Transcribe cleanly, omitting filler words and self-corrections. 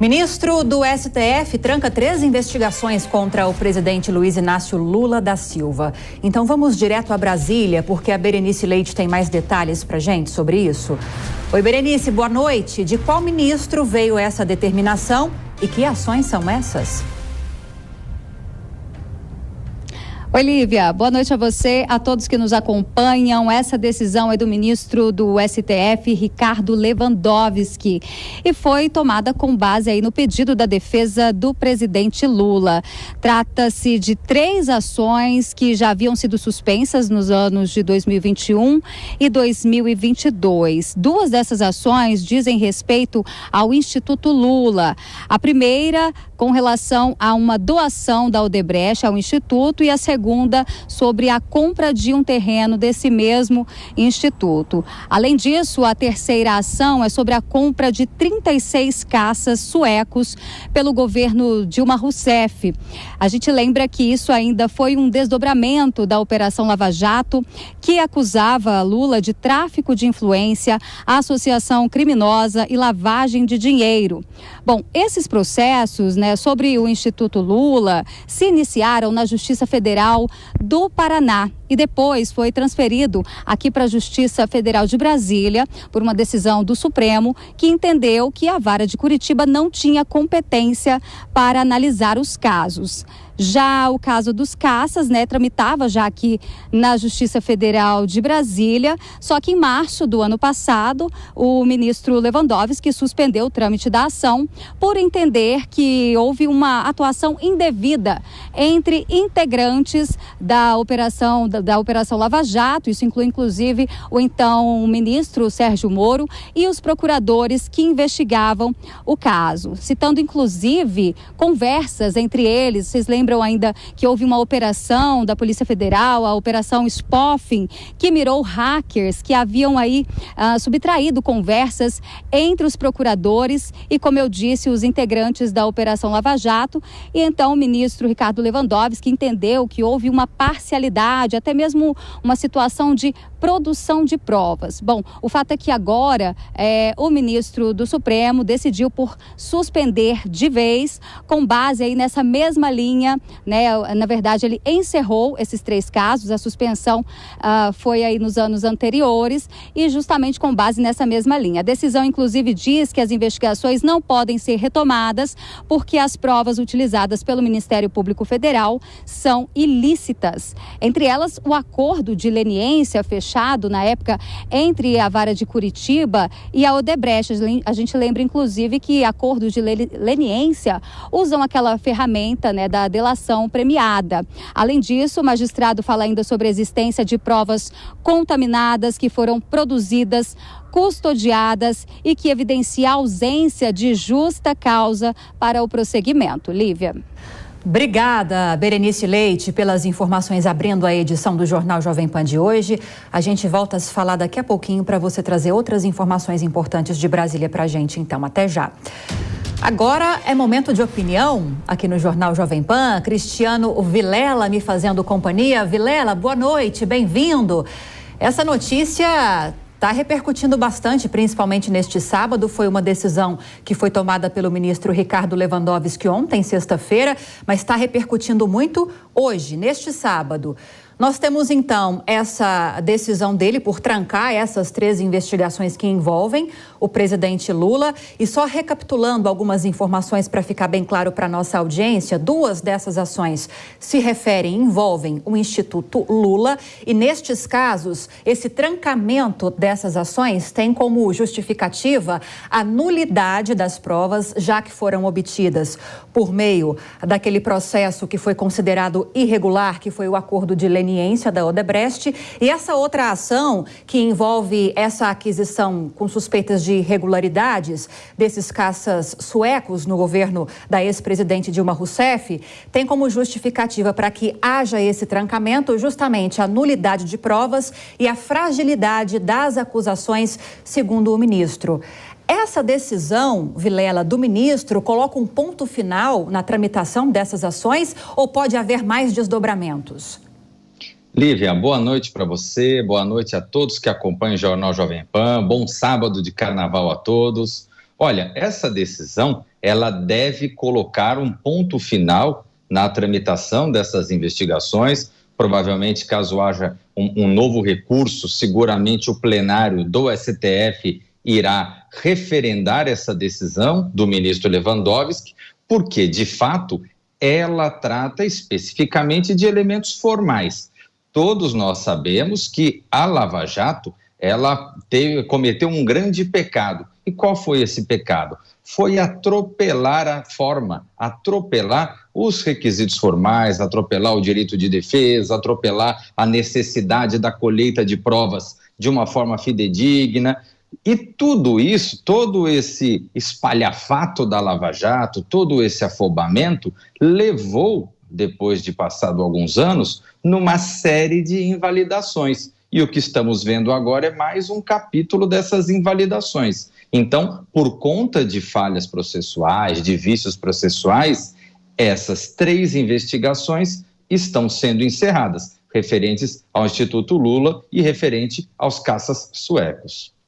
Ministro do STF tranca 3 investigações contra o presidente Luiz Inácio Lula da Silva. Então vamos direto a Brasília, porque a Berenice Leite tem mais detalhes pra gente sobre isso. Oi, Berenice, boa noite. De qual ministro veio essa determinação e que ações são essas? Oi, Lívia. Boa noite a você, a todos que nos acompanham. Essa decisão é do ministro do STF, Ricardo Lewandowski, e foi tomada com base aí no pedido da defesa do presidente Lula. Trata-se de 3 ações que já haviam sido suspensas nos anos de 2021 e 2022. 2 dessas ações dizem respeito ao Instituto Lula. A primeira com relação a uma doação da Odebrecht ao Instituto e a segunda sobre a compra de um terreno desse mesmo instituto. Além disso, a terceira ação é sobre a compra de 36 caças suecos pelo governo Dilma Rousseff. A gente lembra que isso ainda foi um desdobramento da Operação Lava Jato, que acusava Lula de tráfico de influência, associação criminosa e lavagem de dinheiro. Bom, esses processos, sobre o Instituto Lula se iniciaram na Justiça Federal do Paraná e depois foi transferido aqui para a Justiça Federal de Brasília por uma decisão do Supremo que entendeu que a Vara de Curitiba não tinha competência para analisar os casos. Já o caso dos caças, tramitava já aqui na Justiça Federal de Brasília, só que em março do ano passado, o ministro Lewandowski suspendeu o trâmite da ação por entender que houve uma atuação indevida entre integrantes da Operação Lava Jato. Isso inclui inclusive o então ministro Sérgio Moro e os procuradores que investigavam o caso, citando inclusive conversas entre eles. Vocês lembram ainda que houve uma operação da Polícia Federal, a Operação Spoffing, que mirou hackers que haviam aí subtraído conversas entre os procuradores e, como eu disse, os integrantes da Operação Lava Jato. E então o ministro Ricardo Lewandowski entendeu que houve uma parcialidade, até mesmo uma situação de produção de provas. Bom, o fato é que agora o ministro do Supremo decidiu por suspender de vez, com base aí nessa mesma linha, Na verdade, ele encerrou esses 3 casos, a suspensão foi aí nos anos anteriores e justamente com base nessa mesma linha. A decisão, inclusive, diz que as investigações não podem ser retomadas porque as provas utilizadas pelo Ministério Público Federal são ilícitas. Entre elas, o acordo de leniência fechado na época entre a Vara de Curitiba e a Odebrecht. A gente lembra, inclusive, que acordos de leniência usam aquela ferramenta da delação premiada. Além disso, o magistrado fala ainda sobre a existência de provas contaminadas que foram produzidas, custodiadas e que evidencia a ausência de justa causa para o prosseguimento. Lívia. Obrigada, Berenice Leite, pelas informações abrindo a edição do Jornal Jovem Pan de hoje. A gente volta a se falar daqui a pouquinho para você trazer outras informações importantes de Brasília para a gente. Então, até já. Agora é momento de opinião aqui no Jornal Jovem Pan. Cristiano Vilela me fazendo companhia. Vilela, boa noite, bem-vindo. Essa notícia está repercutindo bastante, principalmente neste sábado. Foi uma decisão que foi tomada pelo ministro Ricardo Lewandowski ontem, sexta-feira, mas está repercutindo muito hoje, neste sábado. Nós temos, então, essa decisão dele por trancar essas 3 investigações que envolvem o presidente Lula. E só recapitulando algumas informações para ficar bem claro para a nossa audiência, 2 dessas ações se envolvem o Instituto Lula. E nestes casos, esse trancamento dessas ações tem como justificativa a nulidade das provas já que foram obtidas por meio daquele processo que foi considerado irregular, que foi o acordo de leniência da Odebrecht, e essa outra ação que envolve essa aquisição com suspeitas de irregularidades desses caças suecos no governo da ex-presidente Dilma Rousseff, tem como justificativa para que haja esse trancamento justamente a nulidade de provas e a fragilidade das acusações, segundo o ministro. Essa decisão, Vilela, do ministro, coloca um ponto final na tramitação dessas ações ou pode haver mais desdobramentos? Lívia, boa noite para você, boa noite a todos que acompanham o Jornal Jovem Pan, bom sábado de carnaval a todos. Olha, essa decisão ela deve colocar um ponto final na tramitação dessas investigações. Provavelmente, caso haja um novo recurso, seguramente o plenário do STF irá referendar essa decisão do ministro Lewandowski, porque, de fato, ela trata especificamente de elementos formais. Todos nós sabemos que a Lava Jato, ela cometeu um grande pecado. E qual foi esse pecado? Foi atropelar a forma, atropelar os requisitos formais, atropelar o direito de defesa, atropelar a necessidade da colheita de provas de uma forma fidedigna. E tudo isso, todo esse espalhafato da Lava Jato, todo esse afobamento, levou, depois de passado alguns anos, numa série de invalidações. E o que estamos vendo agora é mais um capítulo dessas invalidações. Então, por conta de falhas processuais, de vícios processuais, essas 3 investigações estão sendo encerradas, referentes ao Instituto Lula e referente aos caças suecos.